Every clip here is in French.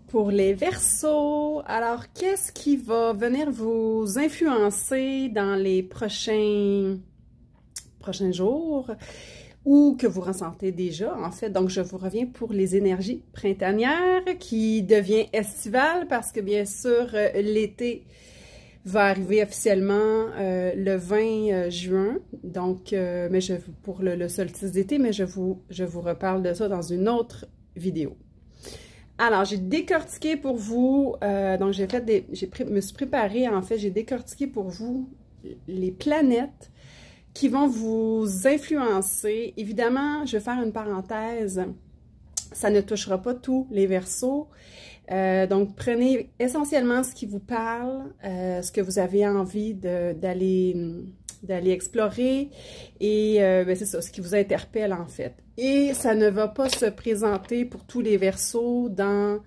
Pour les Verseaux, alors qu'est-ce qui va venir vous influencer dans les prochains jours ou que vous ressentez déjà en fait? Donc je vous reviens pour les énergies printanières qui devient estivale parce que bien sûr l'été va arriver officiellement le 20 juin, donc mais pour le solstice d'été, mais je vous reparle de ça dans une autre vidéo. Alors, j'ai décortiqué pour vous, donc me suis préparée, en fait, j'ai décortiqué pour vous les planètes qui vont vous influencer. Évidemment, je vais faire une parenthèse, ça ne touchera pas tous les Verseaux. Donc, prenez essentiellement ce qui vous parle, ce que vous avez envie d'aller explorer et c'est ça, ce qui vous interpelle en fait. Et ça ne va pas se présenter pour tous les Verseaux dans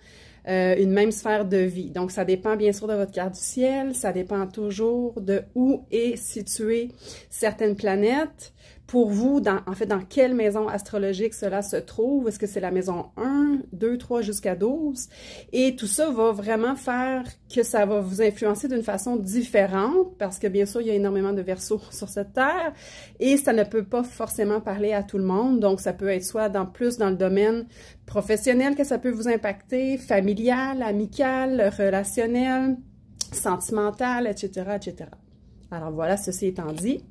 une même sphère de vie. Donc, ça dépend bien sûr de votre carte du ciel, ça dépend toujours de où est située certaines planètes. Pour vous, en fait, dans quelle maison astrologique cela se trouve? Est-ce que c'est la maison 1, 2, 3 jusqu'à 12? Et tout ça va vraiment faire que ça va vous influencer d'une façon différente parce que bien sûr, il y a énormément de Verseaux sur cette terre et ça ne peut pas forcément parler à tout le monde. Donc, ça peut être soit plus dans le domaine professionnel que ça peut vous impacter, familial, amical, relationnel, sentimental, etc., etc. Alors voilà, ceci étant dit.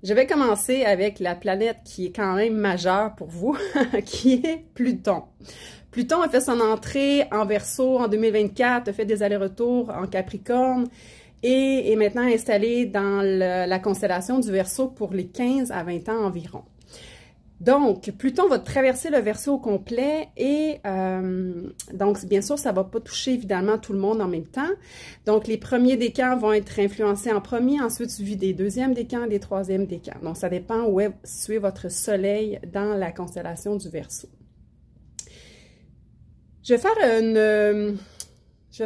Je vais commencer avec la planète qui est quand même majeure pour vous, qui est Pluton. Pluton a fait son entrée en Verseau en 2024, a fait des allers-retours en Capricorne et est maintenant installé dans la constellation du Verseau pour les 15 à 20 ans environ. Donc, Pluton va traverser le Verseau au complet et donc, bien sûr, ça ne va pas toucher évidemment tout le monde en même temps. Donc, les premiers décans vont être influencés en premier, ensuite suivi des deuxièmes décans, des troisièmes décans. Donc, ça dépend où est situé votre soleil dans la constellation du Verseau. Je vais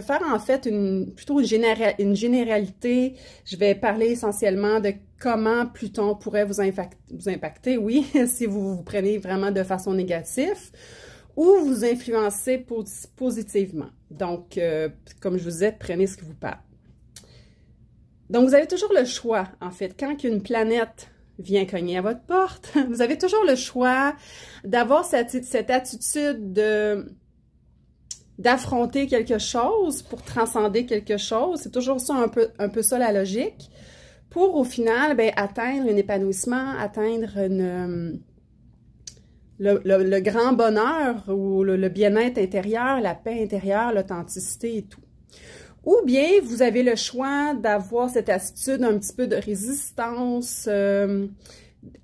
faire en fait plutôt une généralité. Je vais parler essentiellement de comment Pluton pourrait vous impacter, oui, si vous vous prenez vraiment de façon négative ou vous influencer positivement. Donc, comme je vous disais, prenez ce qui vous parle. Donc, vous avez toujours le choix, en fait, quand une planète vient cogner à votre porte, vous avez toujours le choix d'avoir cette attitude d'affronter quelque chose pour transcender quelque chose. C'est toujours ça, un peu ça la logique. Pour, au final, ben, atteindre un épanouissement, atteindre le grand bonheur ou le bien-être intérieur, la paix intérieure, l'authenticité et tout. Ou bien, vous avez le choix d'avoir cette attitude un petit peu de résistance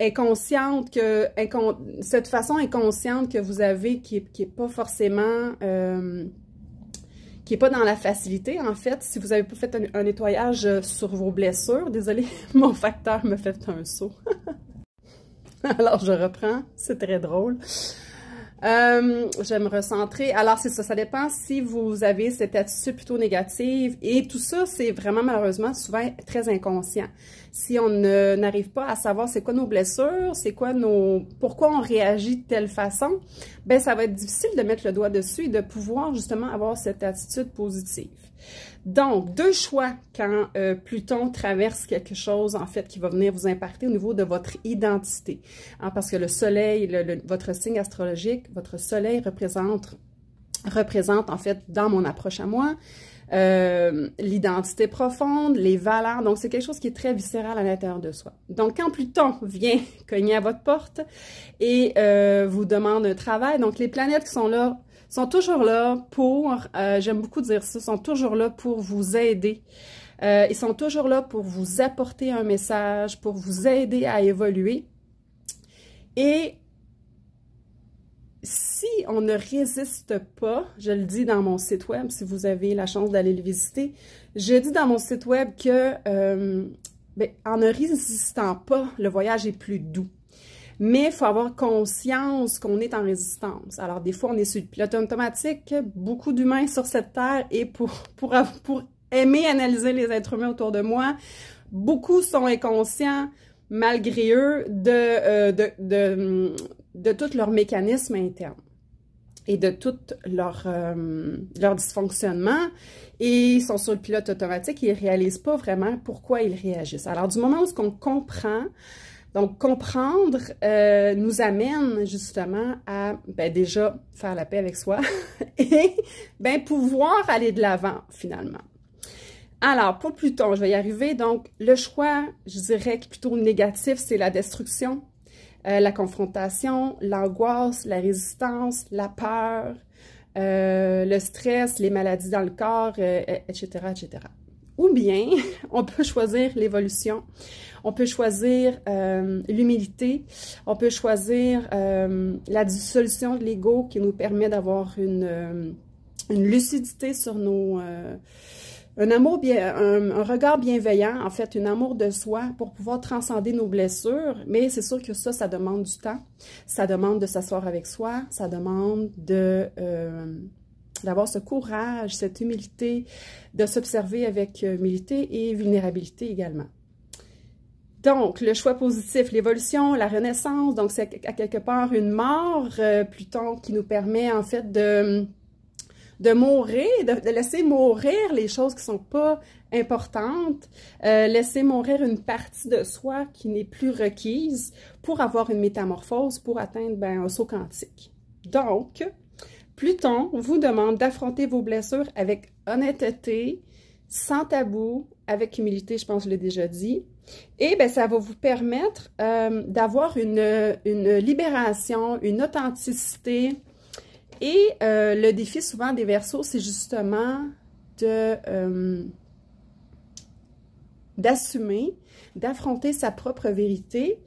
inconsciente, cette façon inconsciente que vous avez qui est pas forcément... qui n'est pas dans la facilité, en fait. Si vous n'avez pas fait un nettoyage sur vos blessures, désolé, mon facteur me fait un saut. Alors, je reprends, c'est très drôle. Je vais me recentrer. Alors, c'est ça, ça dépend si vous avez cette attitude plutôt négative. Et tout ça, c'est vraiment malheureusement souvent très inconscient. Si on n'arrive pas à savoir c'est quoi nos blessures, c'est quoi pourquoi on réagit de telle façon, ben ça va être difficile de mettre le doigt dessus et de pouvoir justement avoir cette attitude positive. Donc, deux choix quand Pluton traverse quelque chose, en fait, qui va venir vous impacter au niveau de votre identité. Hein, parce que le soleil, votre signe astrologique, votre soleil représente en fait, dans mon approche à moi, l'identité profonde, les valeurs. Donc, c'est quelque chose qui est très viscéral à l'intérieur de soi. Donc, quand Pluton vient cogner à votre porte et vous demande un travail, donc les planètes qui sont là, sont toujours là pour, j'aime beaucoup dire ça, sont toujours là pour vous aider. Ils sont toujours là pour vous apporter un message, pour vous aider à évoluer. Et si on ne résiste pas, je le dis dans mon site web, si vous avez la chance d'aller le visiter, je dis dans mon site web que en ne résistant pas, le voyage est plus doux. Mais il faut avoir conscience qu'on est en résistance. Alors, des fois, on est sur le pilote automatique. Beaucoup d'humains sur cette terre et pour aimer analyser les êtres humains autour de moi, beaucoup sont inconscients, malgré eux, de tous leurs mécanismes internes. et de tout leur dysfonctionnement, et ils sont sur le pilote automatique et ils ne réalisent pas vraiment pourquoi ils réagissent. Alors, du moment où on comprend, donc comprendre nous amène justement à déjà faire la paix avec soi et pouvoir aller de l'avant finalement. Alors, pour Pluton, je vais y arriver. Donc, le choix, je dirais que plutôt négatif, c'est la destruction, la confrontation, l'angoisse, la résistance, la peur, le stress, les maladies dans le corps, etc., etc. Ou bien, on peut choisir l'évolution, on peut choisir l'humilité, on peut choisir la dissolution de l'ego qui nous permet d'avoir une lucidité sur nos... un regard bienveillant, en fait, un amour de soi pour pouvoir transcender nos blessures. Mais c'est sûr que ça demande du temps. Ça demande de s'asseoir avec soi. Ça demande d'avoir ce courage, cette humilité, de s'observer avec humilité et vulnérabilité également. Donc, le choix positif, l'évolution, la renaissance, donc c'est à quelque part une mort, Pluton, qui nous permet en fait de mourir, de laisser mourir les choses qui ne sont pas importantes, laisser mourir une partie de soi qui n'est plus requise pour avoir une métamorphose, pour atteindre un saut quantique. Donc, Pluton vous demande d'affronter vos blessures avec honnêteté, sans tabou, avec humilité, je pense que je l'ai déjà dit. Et ça va vous permettre d'avoir une libération, une authenticité. Et le défi souvent des Verseaux, c'est justement d'assumer, d'affronter sa propre vérité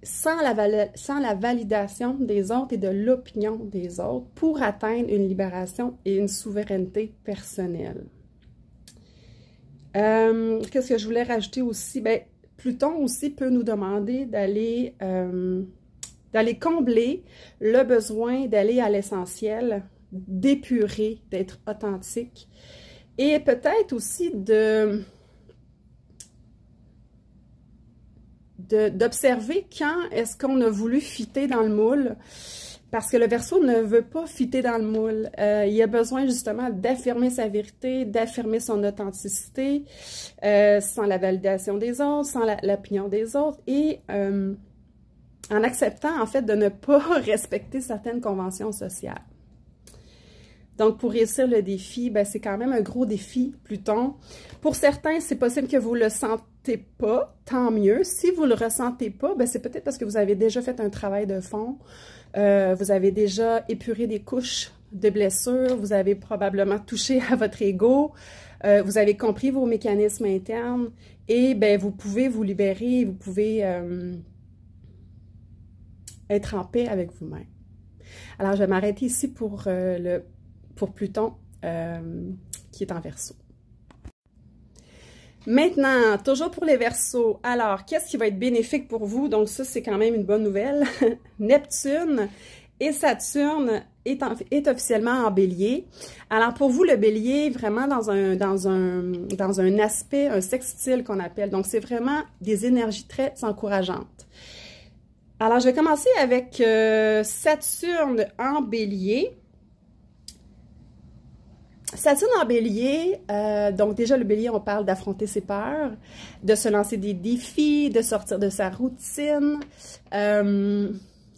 sans la validation des autres et de l'opinion des autres pour atteindre une libération et une souveraineté personnelle. Qu'est-ce que je voulais rajouter aussi? Pluton aussi peut nous demander d'aller combler le besoin d'aller à l'essentiel, d'épurer, d'être authentique. Et peut-être aussi d'observer quand est-ce qu'on a voulu fitter dans le moule, parce que le Verseau ne veut pas fitter dans le moule. Il a besoin justement d'affirmer sa vérité, d'affirmer son authenticité, sans la validation des autres, sans l'opinion des autres, et en acceptant en fait de ne pas respecter certaines conventions sociales. Donc, pour réussir le défi, c'est quand même un gros défi, Pluton. Pour certains, c'est possible que vous ne le sentez pas, tant mieux. Si vous ne le ressentez pas, c'est peut-être parce que vous avez déjà fait un travail de fond, vous avez déjà épuré des couches de blessures, vous avez probablement touché à votre ego, vous avez compris vos mécanismes internes et vous pouvez vous libérer, vous pouvez être en paix avec vous-même. Alors, je vais m'arrêter ici pour Pluton qui est en Verseau. Maintenant, toujours pour les Verseaux, alors, qu'est-ce qui va être bénéfique pour vous? Donc ça, c'est quand même une bonne nouvelle. Neptune et Saturne est officiellement en Bélier. Alors, pour vous, le Bélier, vraiment dans un aspect, un sextile qu'on appelle. Donc, c'est vraiment des énergies très encourageantes. Alors, je vais commencer avec Saturne en Bélier. Saturne en Bélier, donc déjà le Bélier, on parle d'affronter ses peurs, de se lancer des défis, de sortir de sa routine,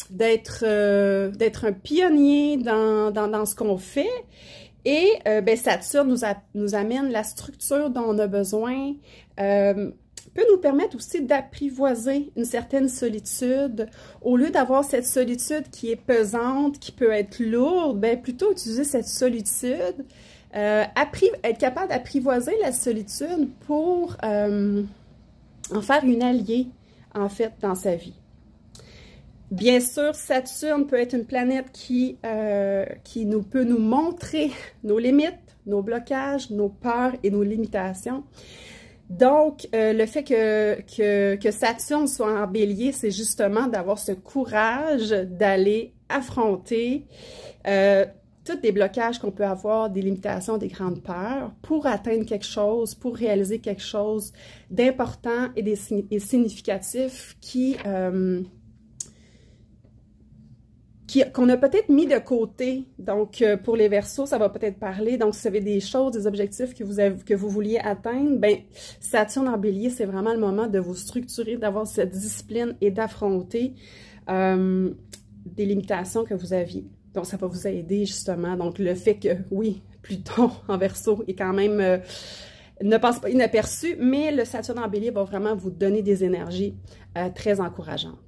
d'être un pionnier dans ce qu'on fait. Et Saturne nous amène la structure dont on a besoin, peut nous permettre aussi d'apprivoiser une certaine solitude. Au lieu d'avoir cette solitude qui est pesante, qui peut être lourde, plutôt utiliser cette solitude, être capable d'apprivoiser la solitude pour en faire une alliée, en fait, dans sa vie. Bien sûr, Saturne peut être une planète qui peut nous montrer nos limites, nos blocages, nos peurs et nos limitations. Donc, le fait que Saturne soit en Bélier, c'est justement d'avoir ce courage d'aller affronter tous les blocages qu'on peut avoir, des limitations, des grandes peurs, pour atteindre quelque chose, pour réaliser quelque chose d'important et significatif qui qu'on a peut-être mis de côté. Donc, pour les Verseaux, ça va peut-être parler. Donc, si vous avez des choses, des objectifs que vous vouliez atteindre, ben Saturne en Bélier, c'est vraiment le moment de vous structurer, d'avoir cette discipline et d'affronter des limitations que vous aviez. Donc, ça va vous aider, justement. Donc, le fait que, oui, Pluton en Verseau est quand même... ne passe pas inaperçu, mais le Saturne en Bélier va vraiment vous donner des énergies très encourageantes.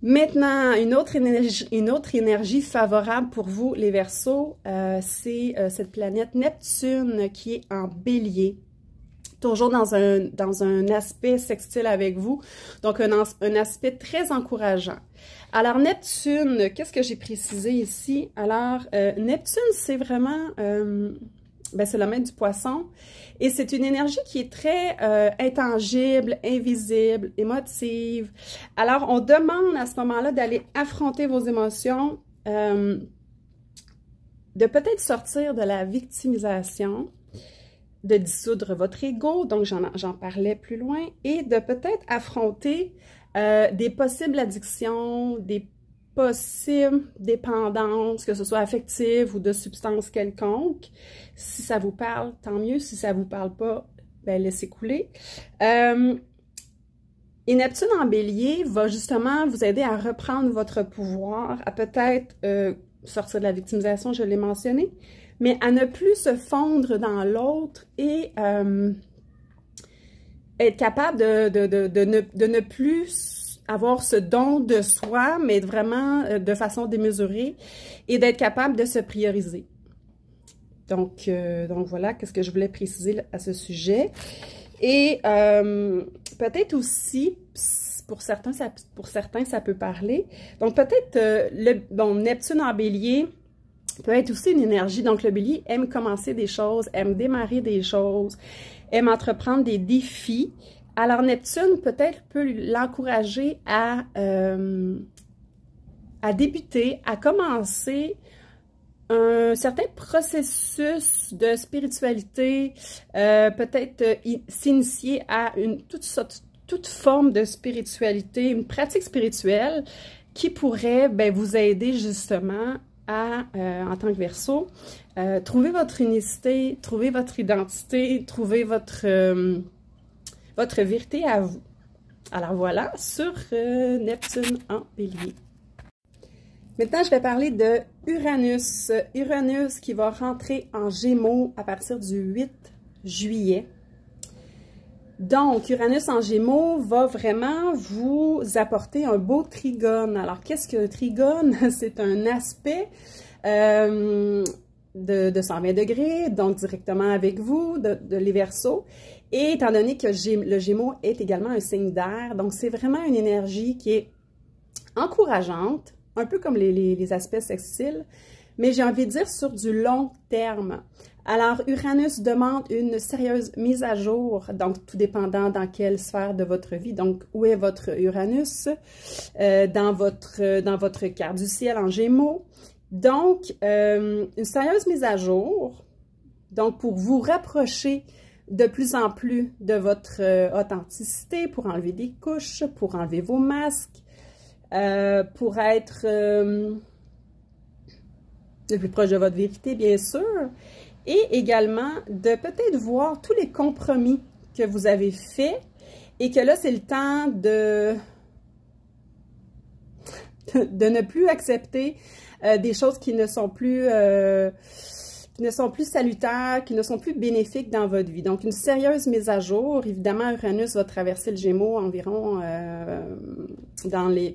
Maintenant, une autre énergie favorable pour vous, les Verseaux, c'est cette planète Neptune qui est en Bélier, toujours dans un aspect sextile avec vous, donc un aspect très encourageant. Alors, Neptune, qu'est-ce que j'ai précisé ici? Alors, Neptune, c'est vraiment... c'est le maître du poisson et c'est une énergie qui est très intangible, invisible, émotive. Alors, on demande à ce moment-là d'aller affronter vos émotions, de peut-être sortir de la victimisation, de dissoudre votre ego, donc j'en parlais plus loin, et de peut-être affronter des possibles addictions, des possible dépendance, que ce soit affective ou de substance quelconque. Si ça vous parle, tant mieux. Si ça vous parle pas, ben laissez couler. Et Neptune en Bélier va justement vous aider à reprendre votre pouvoir, à peut-être sortir de la victimisation, je l'ai mentionné, mais à ne plus se fondre dans l'autre et être capable de ne plus avoir ce don de soi, mais vraiment de façon démesurée, et d'être capable de se prioriser. Donc voilà, qu'est-ce que je voulais préciser à ce sujet. Et peut-être aussi, pour certains, ça peut parler. Donc peut-être, Neptune en Bélier peut être aussi une énergie. Donc le Bélier aime commencer des choses, aime démarrer des choses, aime entreprendre des défis. Alors, Neptune, peut-être, peut l'encourager à débuter, à commencer un certain processus de spiritualité, peut-être s'initier à toute forme de spiritualité, une pratique spirituelle qui pourrait vous aider justement à, en tant que Verseau, trouver votre unicité, trouver votre identité, trouver votre vérité à vous. Alors voilà, sur Neptune en Bélier. Maintenant, je vais parler de Uranus. Uranus qui va rentrer en Gémeaux à partir du 8 juillet. Donc, Uranus en Gémeaux va vraiment vous apporter un beau trigone. Alors, qu'est-ce qu'un trigone? C'est un aspect de 120 degrés, donc directement avec vous, de les Verseaux. Et étant donné que le Gémeaux est également un signe d'air, donc c'est vraiment une énergie qui est encourageante, un peu comme les aspects sextiles, mais j'ai envie de dire sur du long terme. Alors, Uranus demande une sérieuse mise à jour, donc tout dépendant dans quelle sphère de votre vie. Donc, où est votre Uranus dans votre carte du ciel en Gémeaux? Donc, une sérieuse mise à jour, donc pour vous rapprocher de plus en plus de votre authenticité, pour enlever des couches, pour enlever vos masques, pour être le plus proche de votre vérité, bien sûr, et également de peut-être voir tous les compromis que vous avez faits et que là, c'est le temps de ne plus accepter des choses qui ne sont plus salutaires, qui ne sont plus bénéfiques dans votre vie. Donc, une sérieuse mise à jour. Évidemment, Uranus va traverser le Gémeaux environ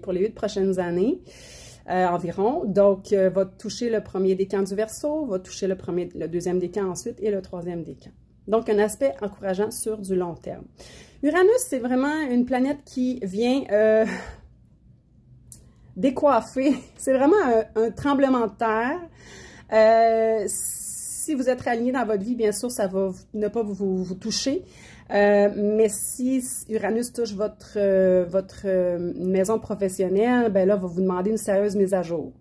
pour les 8 prochaines années. Environ. Donc, va toucher le premier décan du Verseau, va toucher le deuxième décan ensuite et le troisième décan. Donc, un aspect encourageant sur du long terme. Uranus, c'est vraiment une planète qui vient décoiffer. C'est vraiment un tremblement de terre. Si vous êtes aligné dans votre vie, bien sûr, ça va ne pas vous toucher. Mais si Uranus touche votre maison professionnelle, ben là, va vous demander une sérieuse mise à jour.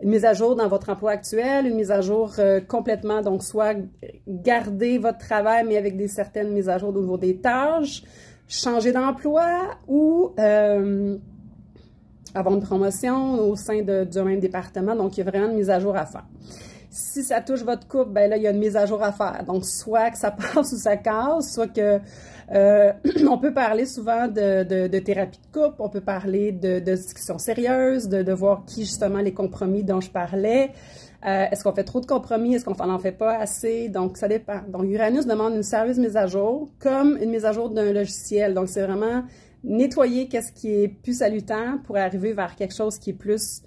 Une mise à jour dans votre emploi actuel, une mise à jour complètement, donc soit garder votre travail, mais avec certaines mises à jour au niveau des tâches, changer d'emploi ou avoir une promotion au sein du même département. Donc, il y a vraiment une mise à jour à faire. Si ça touche votre couple, ben là, il y a une mise à jour à faire. Donc, soit que ça passe ou ça casse, soit que on peut parler souvent de thérapie de couple, on peut parler de discussions sérieuses, de voir qui, justement, les compromis dont je parlais. Est-ce qu'on fait trop de compromis? Est-ce qu'on n'en fait pas assez? Donc, ça dépend. Donc, Uranus demande une sérieuse mise à jour, comme une mise à jour d'un logiciel. Donc, c'est vraiment nettoyer qu'est-ce qui est plus salutaire pour arriver vers quelque chose qui est plus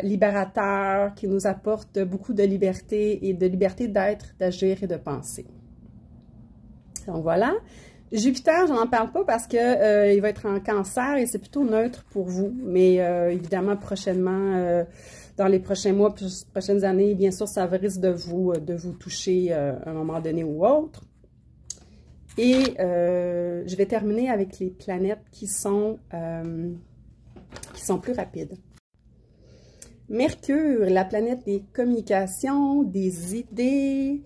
libérateur, qui nous apporte beaucoup de liberté et de liberté d'être, d'agir et de penser. Donc voilà. Jupiter, je n'en parle pas parce que il va être en Cancer et c'est plutôt neutre pour vous. Mais évidemment, prochainement, dans les prochains mois, prochaines années, bien sûr, ça risque de vous toucher à un moment donné ou autre. Et je vais terminer avec les planètes qui sont plus rapides. Mercure, la planète des communications, des idées,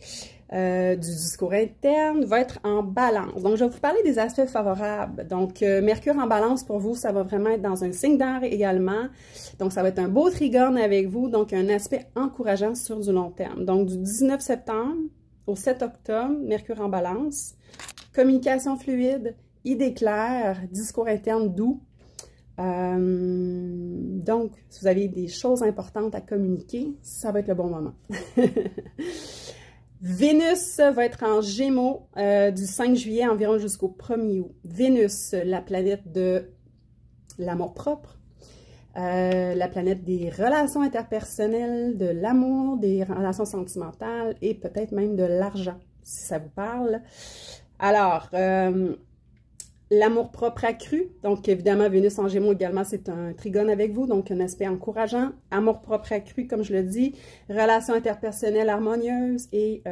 du discours interne, va être en balance. Donc, je vais vous parler des aspects favorables. Donc, Mercure en balance, pour vous, ça va vraiment être dans un signe d'air également. Donc, ça va être un beau trigone avec vous, donc un aspect encourageant sur du long terme. Donc, du 19 septembre au 7 octobre, Mercure en balance, communication fluide, idées claires, discours interne doux. Donc, si vous avez des choses importantes à communiquer, ça va être le bon moment. Vénus va être en Gémeaux du 5 juillet environ jusqu'au 1er août. Vénus, la planète de l'amour-propre, la planète des relations interpersonnelles, de l'amour, des relations sentimentales et peut-être même de l'argent, si ça vous parle. Alors, l'amour-propre accru, donc évidemment, Vénus en Gémeaux également, c'est un trigone avec vous, donc un aspect encourageant. Amour-propre accru, comme je le dis, relations interpersonnelles harmonieuses et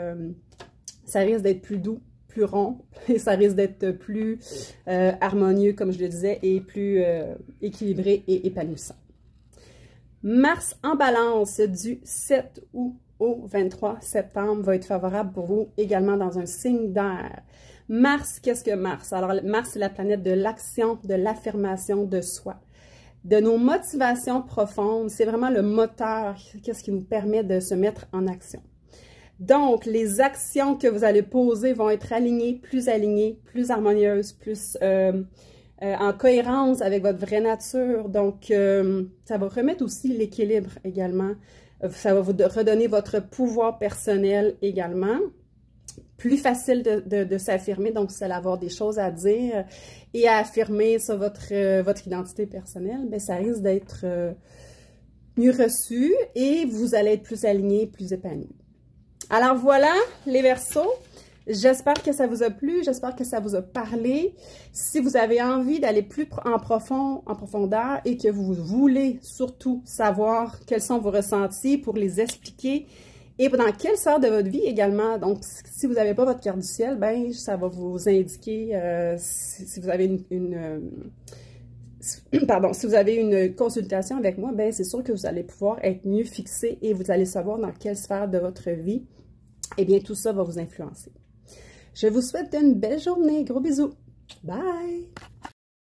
ça risque d'être plus doux, plus rond, et ça risque d'être plus harmonieux, comme je le disais, et plus équilibré et épanouissant. Mars en balance du 7 août au 23 septembre va être favorable pour vous également dans un signe d'air. Mars, qu'est-ce que Mars? Alors, Mars, c'est la planète de l'action, de l'affirmation de soi, de nos motivations profondes. C'est vraiment le moteur, qu'est-ce qui nous permet de se mettre en action. Donc, les actions que vous allez poser vont être alignées, plus harmonieuses, plus en cohérence avec votre vraie nature. Donc, ça va remettre aussi l'équilibre également. Ça va vous redonner votre pouvoir personnel également. Plus facile de s'affirmer, donc c'est d'avoir des choses à dire et à affirmer sur votre identité personnelle, bien, ça risque d'être mieux reçu et vous allez être plus aligné, plus épanoui. Alors voilà les Verseaux, j'espère que ça vous a plu, j'espère que ça vous a parlé. Si vous avez envie d'aller plus en profondeur et que vous voulez surtout savoir quels sont vos ressentis pour les expliquer, et dans quelle sphère de votre vie également, donc si vous n'avez pas votre carte du ciel, ben ça va vous indiquer si vous avez si vous avez une consultation avec moi, ben c'est sûr que vous allez pouvoir être mieux fixé et vous allez savoir dans quelle sphère de votre vie, eh bien tout ça va vous influencer. Je vous souhaite une belle journée, gros bisous, bye!